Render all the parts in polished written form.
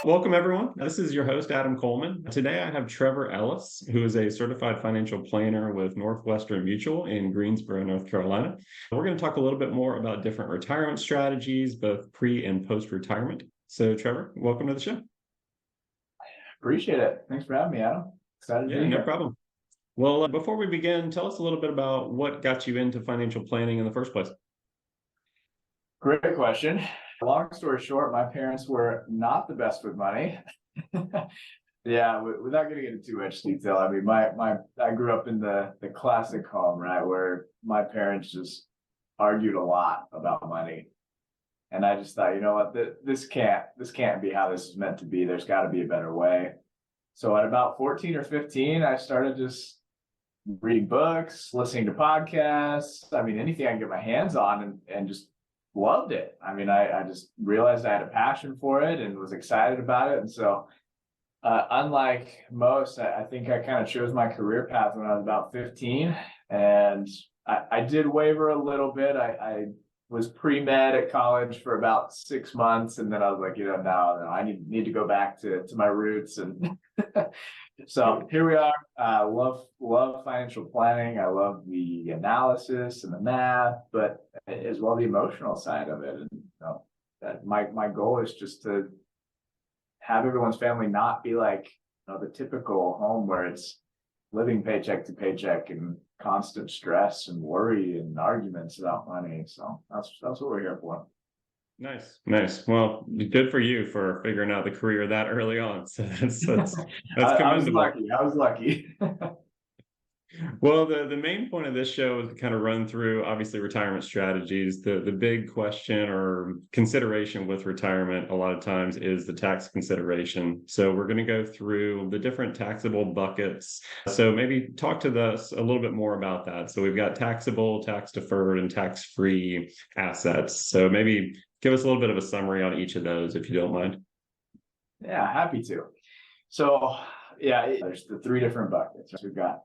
Welcome, everyone. This is your host, Adam Coleman. Today, I have Trevor Ellis, who is a certified financial planner with Northwestern Mutual in Greensboro, North Carolina. We're going to talk a little bit more about different retirement strategies, both pre and post-retirement. So, Trevor, welcome to the show. Appreciate it. Thanks for having me, Adam. Excited to be here. No problem. Well, before we begin, tell us a little bit about what got you into financial planning in the first place. Great question. Long story short, my parents were not the best with money. Yeah, without getting into too much detail, I mean, I grew up in the classic home, right, where my parents just argued a lot about money. And I just thought, you know what, this can't be how this is meant to be. There's got to be a better way. So at about 14 or 15, I started just reading books, listening to podcasts. I mean, anything I can get my hands on and just loved it. I mean, I just realized I had a passion for it and was excited about it. And so unlike most, I think I kind of chose my career path when I was about 15. And I did waver a little bit. I was pre-med at college for about 6 months. And then I was like, no, I need to go back to my roots. And so here we are. Love financial planning. I love the analysis and the math, but as well the emotional side of it. And that my goal is just to have everyone's family not be like the typical home where it's living paycheck to paycheck and constant stress and worry and arguments about money. So that's what we're here for. Nice. Well, good for you for figuring out the career that early on. So that's commendable. I was lucky. Well, the main point of this show is to kind of run through, obviously, retirement strategies. The big question or consideration with retirement a lot of times is the tax consideration. So we're going to go through the different taxable buckets. So maybe talk to us a little bit more about that. So we've got taxable, tax deferred, and tax-free assets. So maybe give us a little bit of a summary on each of those, if you don't mind. Yeah, happy to. So yeah, there's the three different buckets. We've got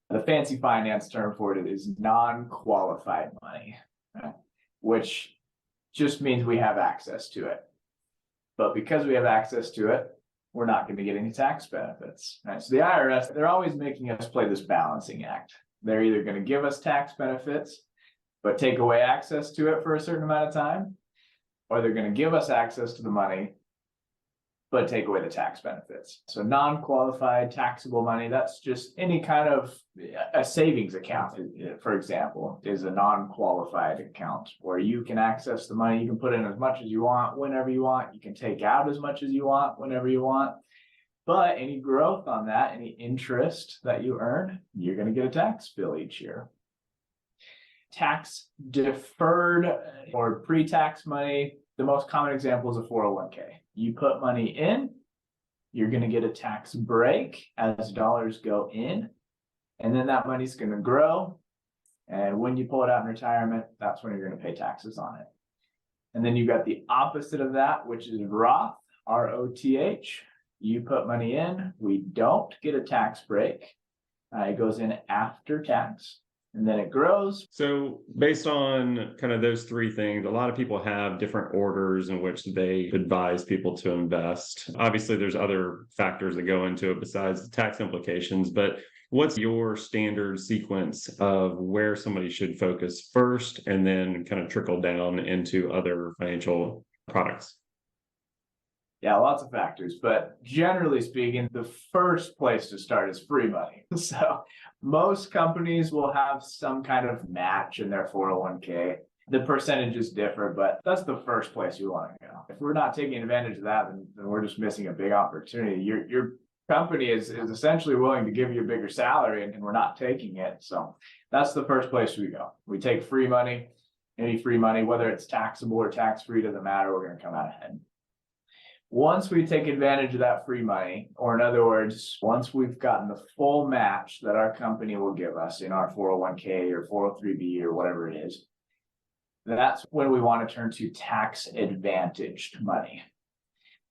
the fancy finance term for it is non-qualified money, right? Which just means we have access to it. But because we have access to it, we're not going to get any tax benefits, right? So the IRS, they're always making us play this balancing act. They're either going to give us tax benefits, but take away access to it for a certain amount of time, or they're going to give us access to the money, but take away the tax benefits. So non-qualified taxable money, that's just any kind of a savings account, for example, is a non-qualified account where you can access the money. You can put in as much as you want, whenever you want. You can take out as much as you want, whenever you want. But any growth on that, any interest that you earn, you're going to get a tax bill each year. Tax deferred or pre-tax money, the most common example is a 401k. You put money in, you're going to get a tax break as dollars go in, and then that money's going to grow. And when you pull it out in retirement, that's when you're going to pay taxes on it. And then you've got the opposite of that, which is Roth, R-O-T-H. You put money in, we don't get a tax break. It goes in after tax. And then it grows. So based on kind of those three things, a lot of people have different orders in which they advise people to invest. Obviously, there's other factors that go into it besides the tax implications, but what's your standard sequence of where somebody should focus first and then kind of trickle down into other financial products? Yeah, lots of factors, but generally speaking, the first place to start is free money. So most companies will have some kind of match in their 401k. The percentages differ, but that's the first place you want to go. If we're not taking advantage of that, then we're just missing a big opportunity. Your company is essentially willing to give you a bigger salary, and we're not taking it. So that's the first place we go. We take free money, any free money, whether it's taxable or tax-free, doesn't matter, we're going to come out ahead. Once we take advantage of that free money, or in other words, once we've gotten the full match that our company will give us in our 401k or 403b or whatever it is, that's when we want to turn to tax advantaged money.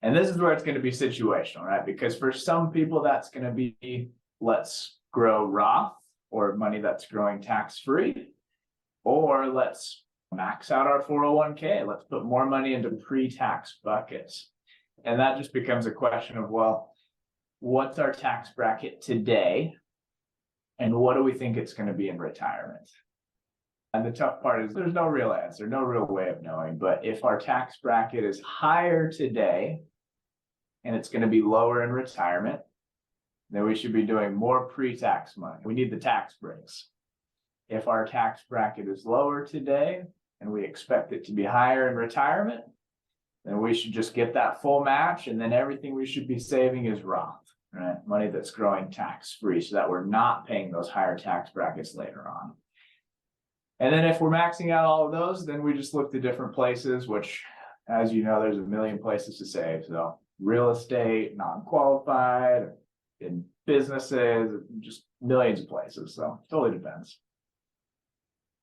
And this is where it's going to be situational, right? Because for some people, that's going to be, let's grow Roth or money that's growing tax-free, or let's max out our 401k. Let's put more money into pre-tax buckets. And that just becomes a question of, well, what's our tax bracket today? And what do we think it's going to be in retirement? And the tough part is there's no real answer, no real way of knowing. But if our tax bracket is higher today and it's going to be lower in retirement, then we should be doing more pre-tax money. We need the tax breaks. If our tax bracket is lower today and we expect it to be higher in retirement, then we should just get that full match, and then everything we should be saving is Roth, right? Money that's growing tax-free, so that we're not paying those higher tax brackets later on. And then if we're maxing out all of those, then we just look to different places, which, as you know, there's a million places to save. So real estate, non-qualified, in businesses, just millions of places. So it totally depends.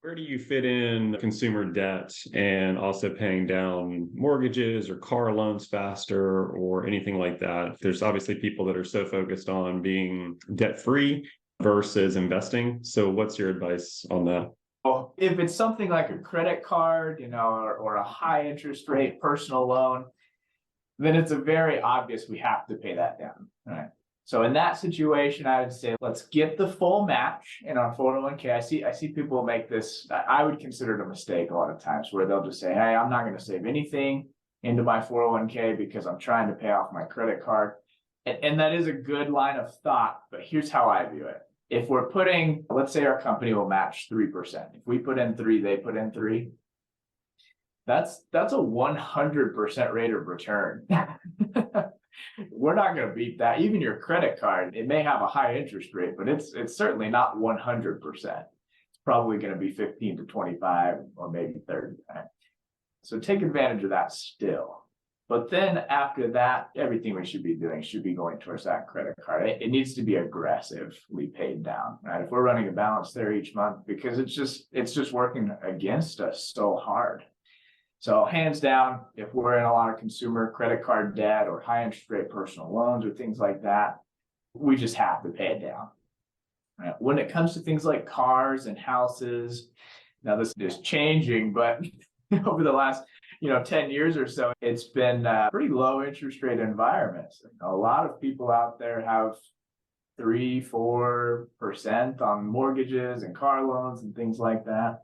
Where do you fit in consumer debt and also paying down mortgages or car loans faster or anything like that? There's obviously people that are so focused on being debt-free versus investing. So what's your advice on that? Well, if it's something like a credit card, or a high interest rate personal loan, then it's a very obvious we have to pay that down, right? So in that situation, I would say, let's get the full match in our 401k. I see people make this, I would consider it a mistake a lot of times, where they'll just say, hey, I'm not going to save anything into my 401k because I'm trying to pay off my credit card. And that is a good line of thought, but here's how I view it. If we're putting, let's say our company will match 3%. If we put in 3, they put in 3. That's a 100% rate of return. We're not going to beat that. Even your credit card, it may have a high interest rate, but it's certainly not 100%. It's probably going to be 15 to 25 or maybe 30. So take advantage of that still. But then after that, everything we should be doing should be going towards that credit card. It needs to be aggressively paid down, right? If we're running a balance there each month, because it's just working against us so hard. So hands down, if we're in a lot of consumer credit card debt or high interest rate personal loans or things like that, we just have to pay it down. Right? When it comes to things like cars and houses, now this is changing, but over the last 10 years or so, it's been a pretty low interest rate environment. A lot of people out there have 3-4% on mortgages and car loans and things like that.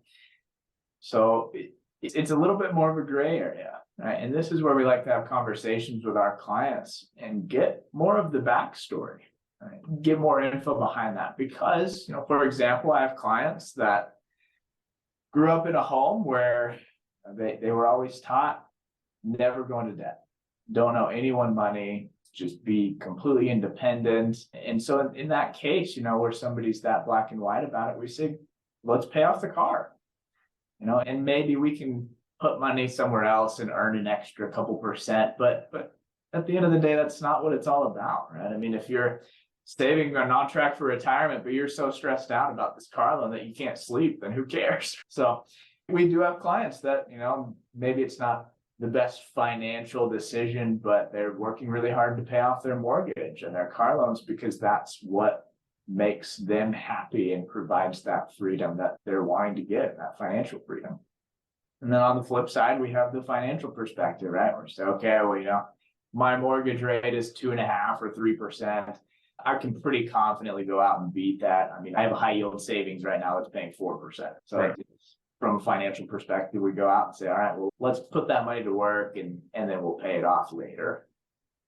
So it's a little bit more of a gray area, right? And this is where we like to have conversations with our clients and get more of the backstory, right? Get more info behind that. Because, for example, I have clients that grew up in a home where they were always taught never go into debt, don't owe anyone money, just be completely independent. And so in that case, where somebody's that black and white about it, we say, let's pay off the car. And maybe we can put money somewhere else and earn an extra couple percent, but at the end of the day, that's not what it's all about, right? I mean, if you're saving or on track for retirement, but you're so stressed out about this car loan that you can't sleep, then who cares? So we do have clients that, maybe it's not the best financial decision, but they're working really hard to pay off their mortgage and their car loans because that's what makes them happy and provides that freedom that they're wanting to get, that financial freedom. And then on the flip side, we have the financial perspective, right? Where we say, okay, well, my mortgage rate is 2.5 or 3%. I can pretty confidently go out and beat that. I mean, I have a high yield savings right now that's paying 4%. So right. From a financial perspective, we go out and say, all right, well, let's put that money to work and then we'll pay it off later.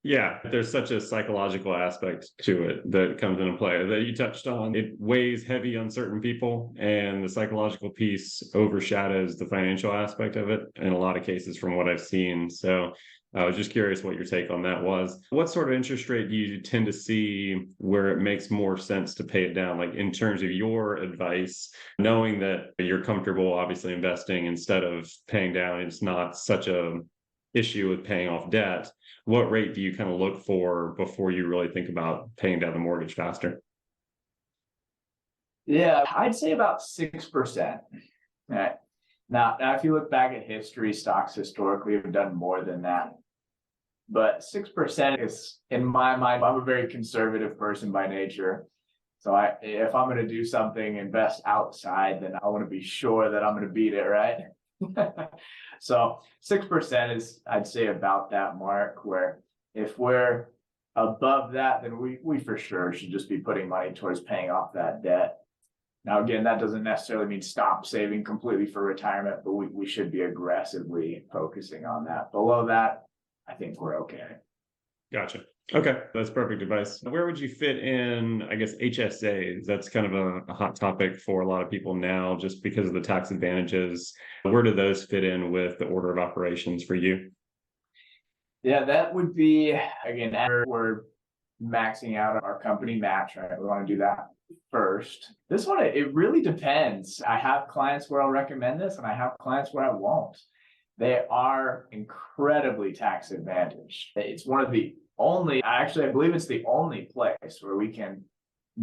Yeah, there's such a psychological aspect to it that comes into play that you touched on. It weighs heavy on certain people, and the psychological piece overshadows the financial aspect of it in a lot of cases from what I've seen. So I was just curious what your take on that was. What sort of interest rate do you tend to see where it makes more sense to pay it down? Like in terms of your advice, knowing that you're comfortable obviously investing instead of paying down, it's not such a issue with paying off debt. What rate do you kind of look for before you really think about paying down the mortgage faster? Yeah, I'd say about 6%. Right. Now, if you look back at history, stocks historically have done more than that. But 6% is, in my mind, I'm a very conservative person by nature. So if I'm going to do something, invest outside, then I want to be sure that I'm going to beat it, right? So 6% is, I'd say, about that mark where If we're above that, then we for sure should just be putting money towards paying off that debt. Now, again, that doesn't necessarily mean stop saving completely for retirement, but we should be aggressively focusing on that. Below that, I think we're okay. Gotcha. Okay, that's perfect advice. Where would you fit in, I guess, HSAs? That's kind of a hot topic for a lot of people now, just because of the tax advantages. Where do those fit in with the order of operations for you? Yeah, that would be, again, after we're maxing out our company match, right? We want to do that first. This one, it really depends. I have clients where I'll recommend this, and I have clients where I won't. They are incredibly tax advantaged. It's one of the only, actually, I believe it's the only place where we can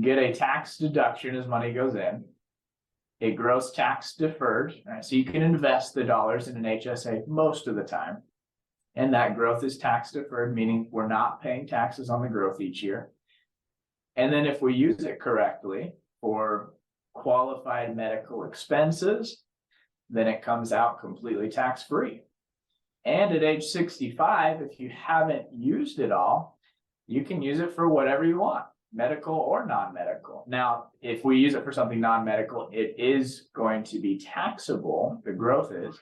get a tax deduction as money goes in, a gross tax deferred, right? So you can invest the dollars in an HSA most of the time. And that growth is tax deferred, meaning we're not paying taxes on the growth each year. And then if we use it correctly for qualified medical expenses, then it comes out completely tax-free. And at age 65, if you haven't used it all, you can use it for whatever you want, medical or non-medical. Now, if we use it for something non-medical, it is going to be taxable, the growth is,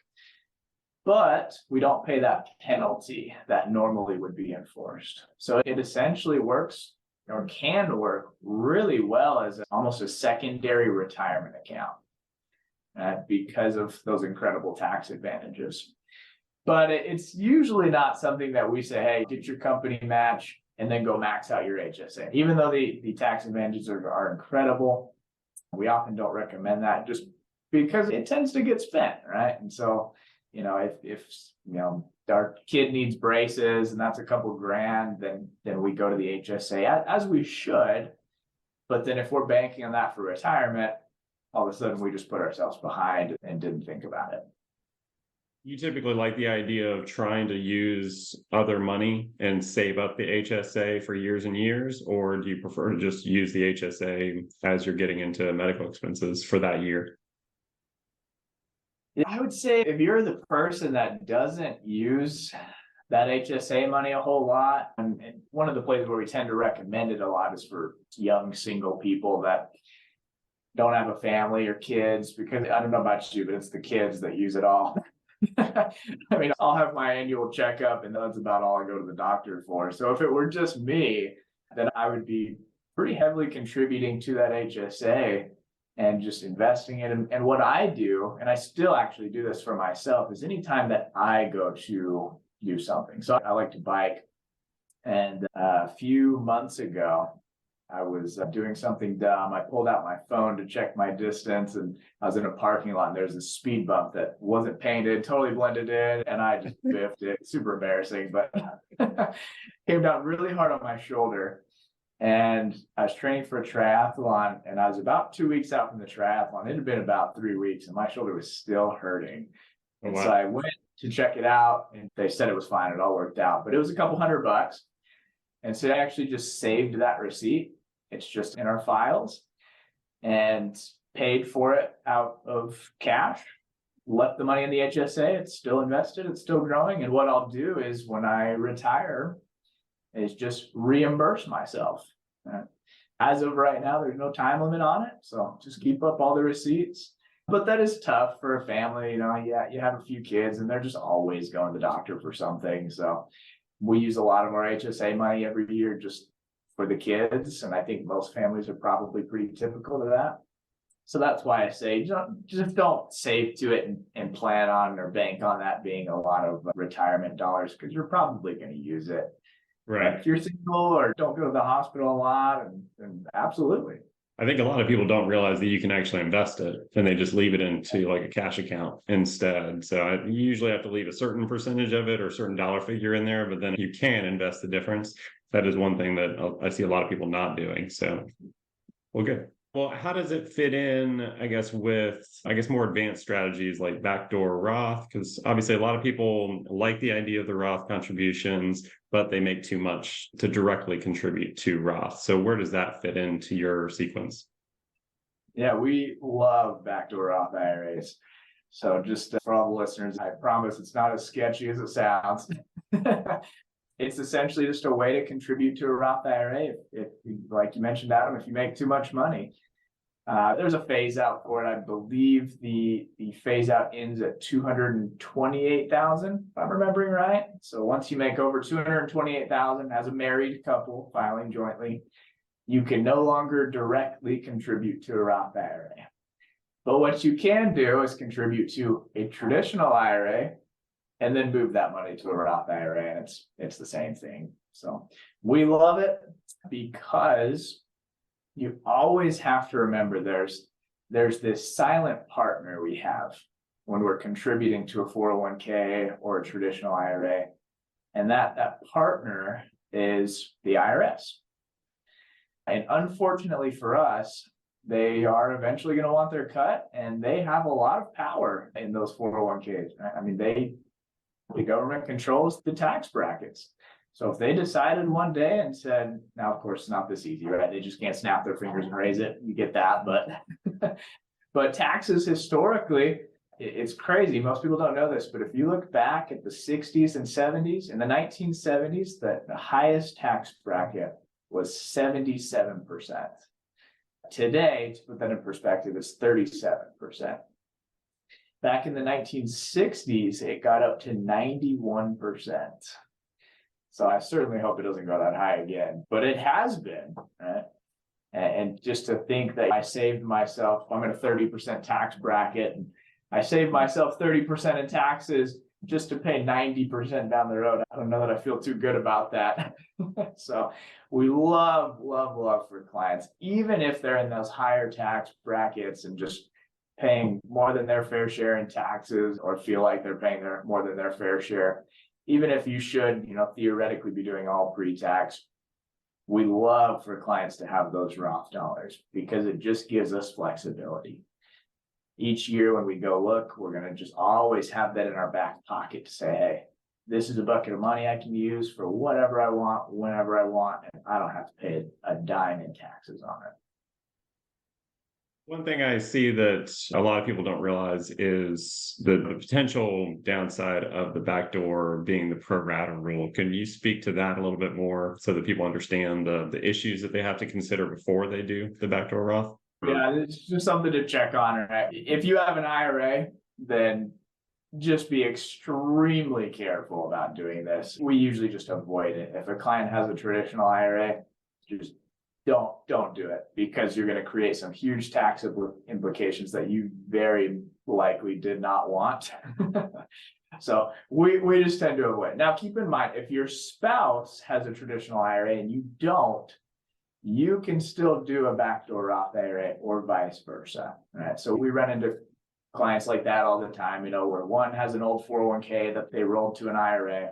but we don't pay that penalty that normally would be enforced. So it essentially works, or can work really well as almost a secondary retirement account because of those incredible tax advantages. But it's usually not something that we say, hey, get your company match and then go max out your HSA. Even though the tax advantages are incredible, we often don't recommend that just because it tends to get spent, right? And so, if our kid needs braces and that's a couple grand, then we go to the HSA as we should. But then if we're banking on that for retirement, all of a sudden we just put ourselves behind and didn't think about it. You typically like the idea of trying to use other money and save up the HSA for years and years, or do you prefer to just use the HSA as you're getting into medical expenses for that year? I would say if you're the person that doesn't use that HSA money a whole lot, and one of the places where we tend to recommend it a lot is for young single people that don't have a family or kids, because I don't know about you, but it's the kids that use it all. I mean, I'll have my annual checkup and that's about all I go to the doctor for. So if it were just me, then I would be pretty heavily contributing to that HSA and just investing it. And what I do, and I still actually do this for myself, is anytime that I go to do something. So I like to bike. And a few months ago, I was doing something dumb. I pulled out my phone to check my distance, and I was in a parking lot, and there's a speed bump that wasn't painted, totally blended in, and I just biffed it. Super embarrassing, but came down really hard on my shoulder. And I was training for a triathlon, and I was about 2 weeks out from the triathlon. It had been about 3 weeks, and my shoulder was still hurting. And Wow. So I went to check it out, and they said it was fine. It all worked out, but it was a couple $100. And so I actually just saved that receipt. It's just in our files, and paid for it out of cash, left the money in the HSA. It's still invested. It's still growing. And what I'll do is when I retire is just reimburse myself. As of right now, there's no time limit on it. So just keep up all the receipts. But that is tough for a family. You have a few kids and they're just always going to the doctor for something. So we use a lot of our HSA money every year just for the kids. And I think most families are probably pretty typical to that. So that's why I say just don't save to it and plan on or bank on that being a lot of retirement dollars, because you're probably going to use it. Right. If you're single or don't go to the hospital a lot, and absolutely. I think a lot of people don't realize that you can actually invest it, and they just leave it into like a cash account instead. So you usually have to leave a certain percentage of it or a certain dollar figure in there, but then you can invest the difference. That is one thing that I see a lot of people not doing. So, well, good. Well, how does it fit in, I guess, with, more advanced strategies like backdoor Roth? Because obviously a lot of people like the idea of the Roth contributions, but they make too much to directly contribute to Roth. So where does that fit into your sequence? Yeah, we love backdoor Roth IRAs. So just for all the listeners, I promise it's not as sketchy as it sounds. It's essentially just a way to contribute to a Roth IRA. If like you mentioned, Adam, if you make too much money, there's a phase out for it. I believe the phase out ends at 228,000, if I'm remembering right. So once you make over 228,000 as a married couple filing jointly, you can no longer directly contribute to a Roth IRA. But what you can do is contribute to a traditional IRA and then move that money to a Roth IRA, and it's the same thing. So we love it because you always have to remember there's this silent partner we have when we're contributing to a 401k or a traditional IRA. And that partner is the IRS. And unfortunately for us, they are eventually going to want their cut, and they have a lot of power in those 401ks. I mean, the government controls the tax brackets. So if they decided one day and said, now, of course, it's not this easy, right? They just can't snap their fingers and raise it. You get that. But taxes historically, it's crazy. Most people don't know this, but if you look back at the 60s and 70s, in the 1970s, the highest tax bracket was 77%. Today, to put that in perspective, is 37%. Back in the 1960s, it got up to 91%. So I certainly hope it doesn't go that high again, but it has been, right? And just to think that I saved myself, I'm in a 30% tax bracket, and I saved myself 30% in taxes just to pay 90% down the road. I don't know that I feel too good about that. So we love for clients, even if they're in those higher tax brackets and just paying more than their fair share in taxes, or feel like they're paying more than their fair share. Even if you should, theoretically be doing all pre-tax, we love for clients to have those Roth dollars because it just gives us flexibility. Each year when we go look, we're going to just always have that in our back pocket to say, hey, this is a bucket of money I can use for whatever I want, whenever I want, and I don't have to pay a dime in taxes on it. One thing I see that a lot of people don't realize is the potential downside of the backdoor being the pro rata rule. Can you speak to that a little bit more so that people understand the issues that they have to consider before they do the backdoor Roth? Yeah, it's just something to check on, right? If you have an IRA, then just be extremely careful about doing this. We usually just avoid it. If a client has a traditional IRA, just don't do it, because you're going to create some huge tax implications that you very likely did not want. So we just tend to avoid it. Now, keep in mind, if your spouse has a traditional IRA and you don't, you can still do a backdoor Roth IRA or vice versa. Right? So we run into clients like that all the time, where one has an old 401k that they rolled to an IRA.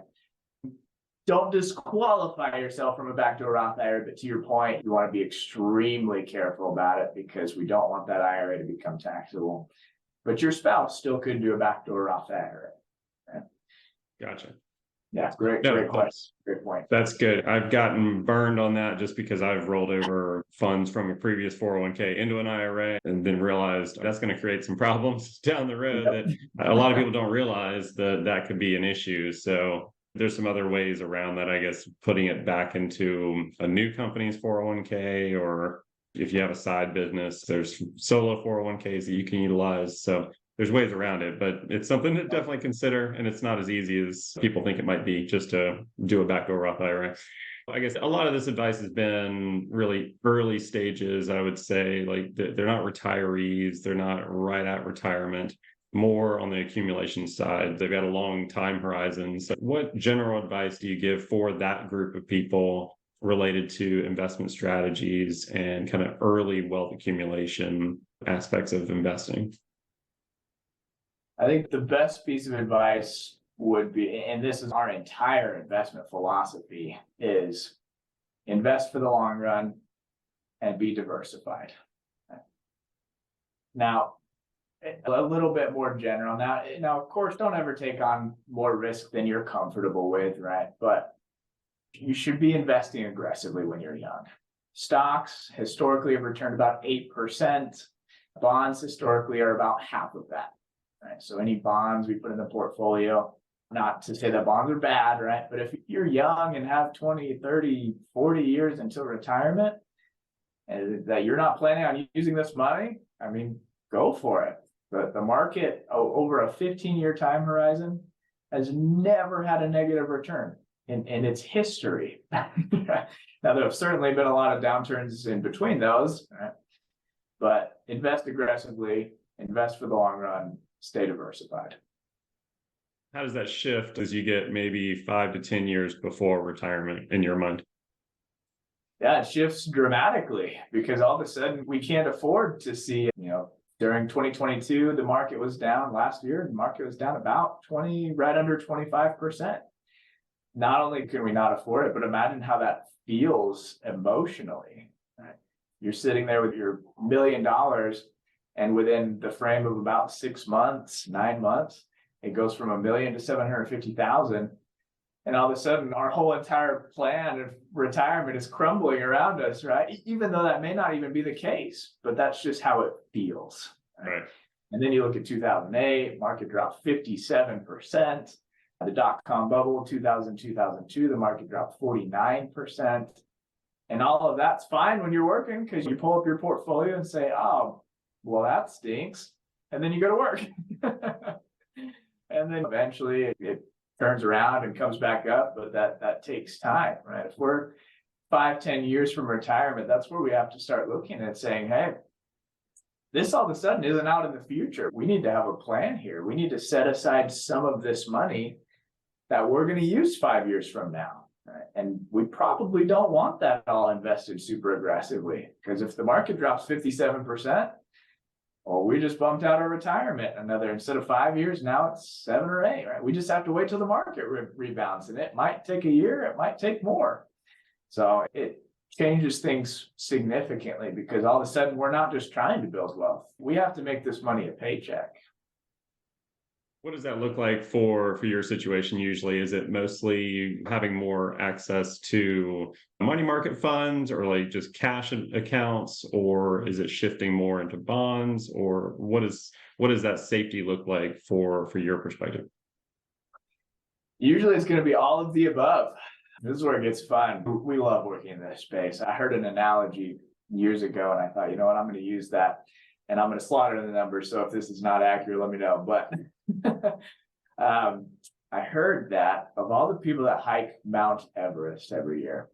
Don't disqualify yourself from a backdoor Roth IRA, but to your point, you want to be extremely careful about it because we don't want that IRA to become taxable. But your spouse still could do a backdoor Roth IRA. Right? Gotcha. Yeah, great question. Great point. That's good. I've gotten burned on that just because I've rolled over funds from a previous 401k into an IRA and then realized that's going to create some problems down the road. That a lot of people don't realize that could be an issue. So there's some other ways around that, I guess, putting it back into a new company's 401k, or if you have a side business, there's solo 401ks that you can utilize. So there's ways around it, but it's something to definitely consider. And it's not as easy as people think it might be just to do a backdoor Roth IRA. I guess a lot of this advice has been really early stages, I would say. Like they're not retirees, they're not right at retirement. More on the accumulation side. They've got a long time horizon. So what general advice do you give for that group of people related to investment strategies and kind of early wealth accumulation aspects of investing? I think the best piece of advice would be, and this is our entire investment philosophy, is invest for the long run and be diversified. Now, a little bit more general. Now, of course, don't ever take on more risk than you're comfortable with, right? But you should be investing aggressively when you're young. Stocks historically have returned about 8%. Bonds historically are about half of that, right? So any bonds we put in the portfolio, Not to say that bonds are bad, right? But if you're young and have 20, 30, 40 years until retirement, and that you're not planning on using this money, I mean, go for it. But the market over a 15-year time horizon has never had a negative return in its history. Now, there have certainly been a lot of downturns in between those, right? But invest aggressively, invest for the long run, stay diversified. How does that shift as you get maybe 5 to 10 years before retirement in your mind? Yeah, it shifts dramatically because all of a sudden we can't afford to see, during 2022, the market was down last year. The market was down about right under 25%. Not only can we not afford it, but imagine how that feels emotionally. Right? You're sitting there with your $1 million, and within the frame of about 6 months, 9 months, it goes from $1 million to 750,000. And all of a sudden, our whole entire plan of retirement is crumbling around us, right? Even though that may not even be the case, but that's just how it feels. Right. And then you look at 2008, market dropped 57%. The dot-com bubble, 2000, 2002, the market dropped 49%. And all of that's fine when you're working because you pull up your portfolio and say, oh, well, that stinks. And then you go to work. And then eventually it turns around and comes back up, but that takes time, right? If we're 5, 10 years from retirement, that's where we have to start looking at saying, hey, this all of a sudden isn't out in the future. We need to have a plan here. We need to set aside some of this money that we're going to use 5 years from now. Right? And we probably don't want that all invested super aggressively, because if the market drops 57%, well, we just bumped out our retirement instead of 5 years, now it's 7 or 8, right? We just have to wait till the market rebounds, and it might take a year, it might take more. So it changes things significantly because all of a sudden we're not just trying to build wealth. We have to make this money a paycheck. What does that look like for your situation usually? Is it mostly having more access to money market funds or like just cash accounts, or is it shifting more into bonds, or what does that safety look like for your perspective? Usually it's going to be all of the above. This is where it gets fun. We love working in this space. I heard an analogy years ago and I thought, you know what, I'm going to use that and I'm going to slaughter the numbers. So if this is not accurate, let me know. But I heard that of all the people that hike Mount Everest every year,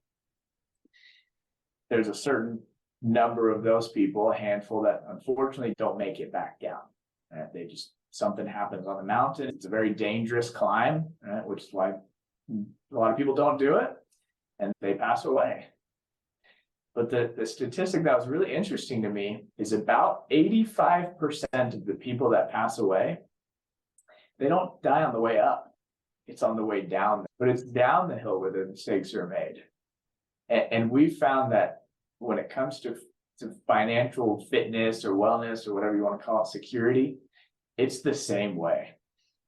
there's a certain number of those people, a handful, that unfortunately don't make it back down. Something happens on the mountain. It's a very dangerous climb, right? Which is why a lot of people don't do it, and they pass away. But the statistic that was really interesting to me is about 85% of the people that pass away, they don't die on the way up. It's on the way down, but it's down the hill where the mistakes are made. And we found that when it comes to financial fitness or wellness or whatever you want to call it, security, it's the same way.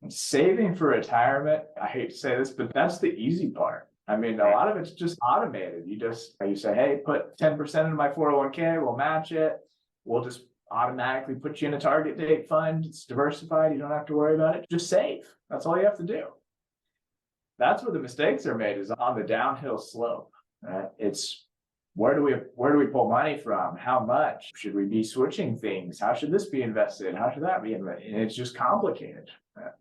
And saving for retirement, I hate to say this, but that's the easy part. I mean, a lot of it's just automated. You say, hey, put 10% into my 401k, we'll match it. We'll just automatically put you in a target date fund. It's diversified. You don't have to worry about it. Just save. That's all you have to do. That's where the mistakes are made, is on the downhill slope. Right? It's where do we pull money from? How much? Should we be switching things? How should this be invested? How should that be invested? And it's just complicated. Right?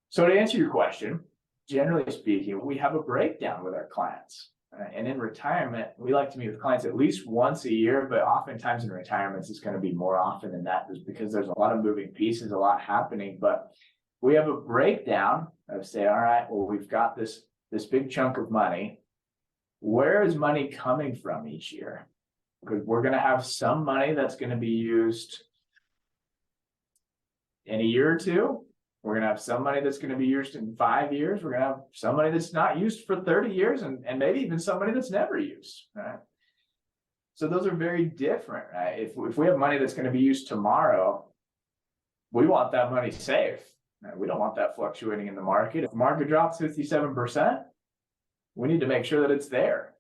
So to answer your question, generally speaking, we have a breakdown with our clients. And in retirement, we like to meet with clients at least once a year, but oftentimes in retirements, it's going to be more often than that, just because there's a lot of moving pieces, a lot happening. But we have a breakdown of say, all right, well, we've got this big chunk of money. Where is money coming from each year? Because we're going to have some money that's going to be used in a year or two. We're going to have some money that's going to be used in 5 years. We're going to have some money that's not used for 30 years and maybe even some money that's never used. Right? So those are very different. Right? If we have money that's going to be used tomorrow, we want that money safe. Right? We don't want that fluctuating in the market. If the market drops 57%, we need to make sure that it's there.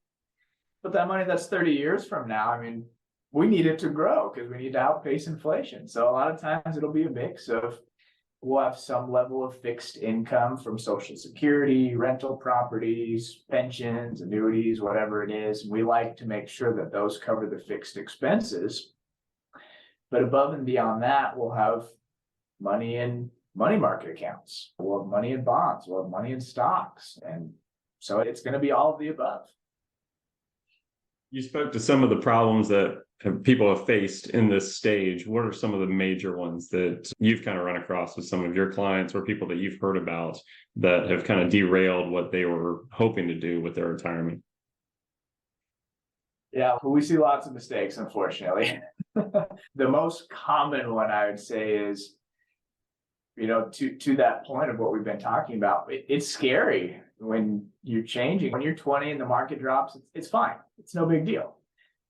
But that money that's 30 years from now, I mean, we need it to grow because we need to outpace inflation. So a lot of times it'll be a mix of we'll have some level of fixed income from Social Security, rental properties, pensions, annuities, whatever it is. We like to make sure that those cover the fixed expenses. But above and beyond that, we'll have money in money market accounts. We'll have money in bonds. We'll have money in stocks. And so it's going to be all of the above. You spoke to some of the problems that people have faced in this stage. What are some of the major ones that you've kind of run across with some of your clients or people that you've heard about that have kind of derailed what they were hoping to do with their retirement? Yeah, we see lots of mistakes, unfortunately. The most common one I would say is, to that point of what we've been talking about, it's scary when you're changing. When you're 20 and the market drops, it's fine. It's no big deal.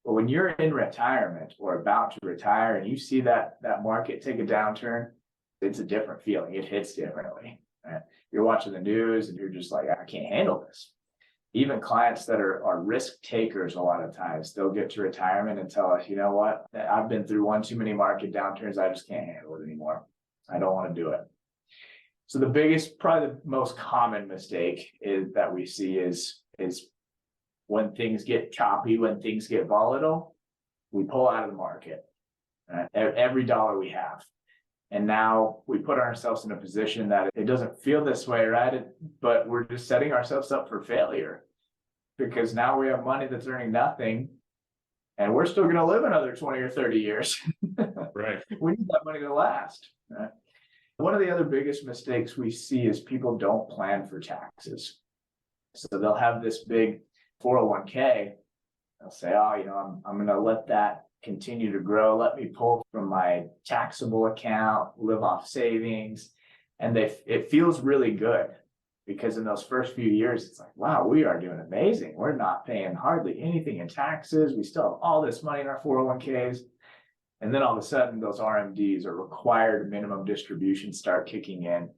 But when you're in retirement or about to retire and you see that market take a downturn, it's a different feeling. It hits differently. Right? You're watching the news and you're just like, I can't handle this. Even clients that are risk takers, a lot of times, they'll get to retirement and tell us, you know what, I've been through one too many market downturns. I just can't handle it anymore. I don't want to do it. So the biggest, probably the most common mistake that we see is when things get choppy, when things get volatile, we pull out of the market, right? Every dollar we have. And now we put ourselves in a position that it doesn't feel this way, right? But we're just setting ourselves up for failure because now we have money that's earning nothing and we're still going to live another 20 or 30 years. Right. We need that money to last. Right? One of the other biggest mistakes we see is people don't plan for taxes. So they'll have this big 401k. They'll say, oh, I'm going to let that continue to grow. Let me pull from my taxable account, live off savings. And it feels really good because in those first few years, it's like, wow, we are doing amazing. We're not paying hardly anything in taxes. We still have all this money in our 401ks. And then all of a sudden, those RMDs or required minimum distributions start kicking in.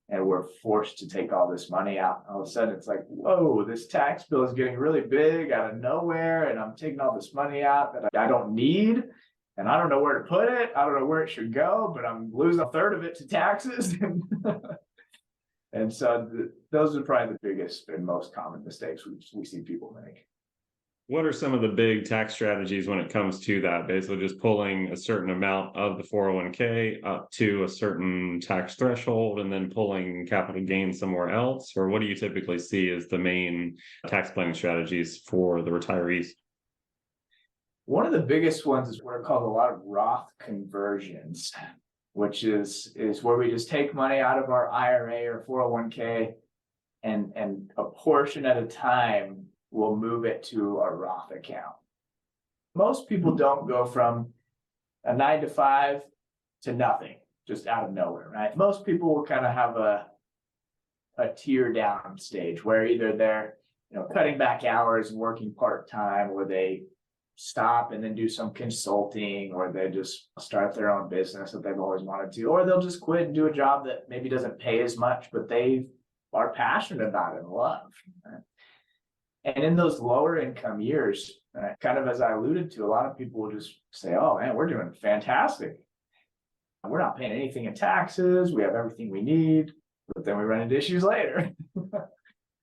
And we're forced to take all this money out. All of a sudden, it's like, whoa, this tax bill is getting really big out of nowhere. And I'm taking all this money out that I don't need. And I don't know where to put it. I don't know where it should go, but I'm losing a third of it to taxes. And so those are probably the biggest and most common mistakes we see people make. What are some of the big tax strategies when it comes to that? Basically just pulling a certain amount of the 401k up to a certain tax threshold and then pulling capital gains somewhere else? Or what do you typically see as the main tax planning strategies for the retirees? One of the biggest ones is what are called a lot of Roth conversions, which is where we just take money out of our IRA or 401k and a portion at a time we'll move it to a Roth account. Most people don't go from a 9 to 5 to nothing, just out of nowhere, right? Most people will kind of have a tier down stage where either they're cutting back hours and working part-time, or they stop and then do some consulting, or they just start their own business that they've always wanted to, or they'll just quit and do a job that maybe doesn't pay as much, but they are passionate about it and love. Right? And in those lower income years, kind of as I alluded to, a lot of people will just say, oh man, we're doing fantastic. We're not paying anything in taxes. We have everything we need, but then we run into issues later.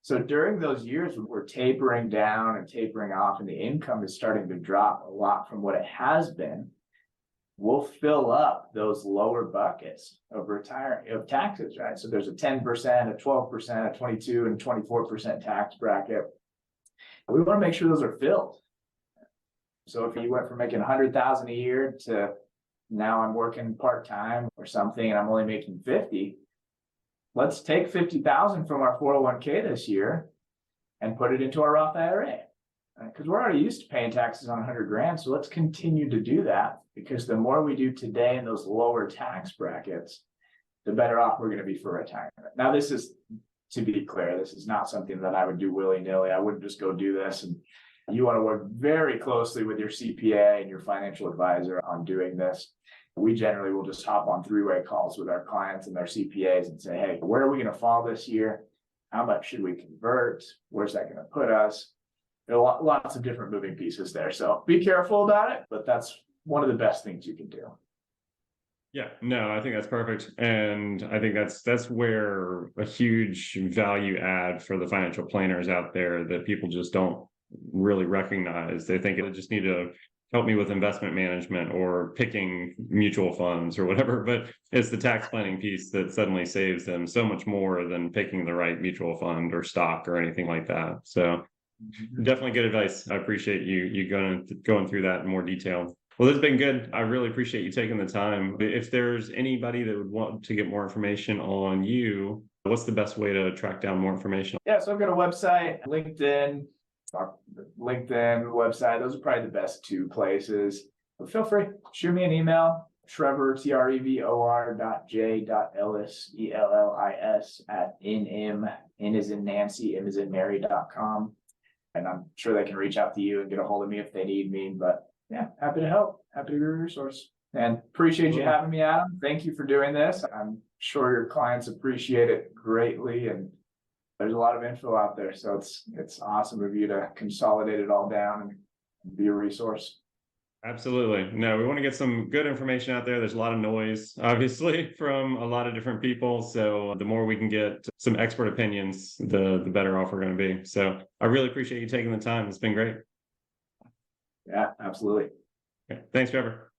So during those years, when we're tapering down and tapering off and the income is starting to drop a lot from what it has been, we'll fill up those lower buckets of taxes, right? So there's a 10%, a 12%, a 22 and 24% tax bracket. We want to make sure those are filled. So if you went from making $100,000 a year to now I'm working part-time or something and I'm only making 50, let's take 50,000 from our 401k this year and put it into our Roth IRA. Because we're already used to paying taxes on 100 grand. So let's continue to do that, because the more we do today in those lower tax brackets, the better off we're going to be for retirement. Now, this is, to be clear, this is not something that I would do willy-nilly. I wouldn't just go do this. And you want to work very closely with your CPA and your financial advisor on doing this. We generally will just hop on three-way calls with our clients and their CPAs and say, hey, where are we going to fall this year? How much should we convert? Where's that going to put us? There are lots of different moving pieces there. So be careful about it, but that's one of the best things you can do. Yeah, no, I think that's perfect. And I think that's where a huge value add for the financial planners out there that people just don't really recognize. They think it just need to help me with investment management or picking mutual funds or whatever, but it's the tax planning piece that suddenly saves them so much more than picking the right mutual fund or stock or anything like that. So definitely good advice. I appreciate you going through that in more detail. Well, this has been good. I really appreciate you taking the time. If there's anybody that would want to get more information on you, what's the best way to track down more information? Yeah, so I've got a website, LinkedIn, website. Those are probably the best two places. But feel free, shoot me an email, Trevor, Trevor.j.ellis, ELLIS @nm, N is in Nancy, M is in Mary.com. And I'm sure they can reach out to you and get a hold of me if they need me. But yeah, happy to help, happy to be a resource. And appreciate you having me, Adam. Thank you for doing this. I'm sure your clients appreciate it greatly. And there's a lot of info out there. So it's awesome of you to consolidate it all down and be a resource. Absolutely. No, we want to get some good information out there. There's a lot of noise, obviously, from a lot of different people. So the more we can get some expert opinions, the better off we're going to be. So I really appreciate you taking the time. It's been great. Yeah, absolutely. Okay. Thanks, Trevor.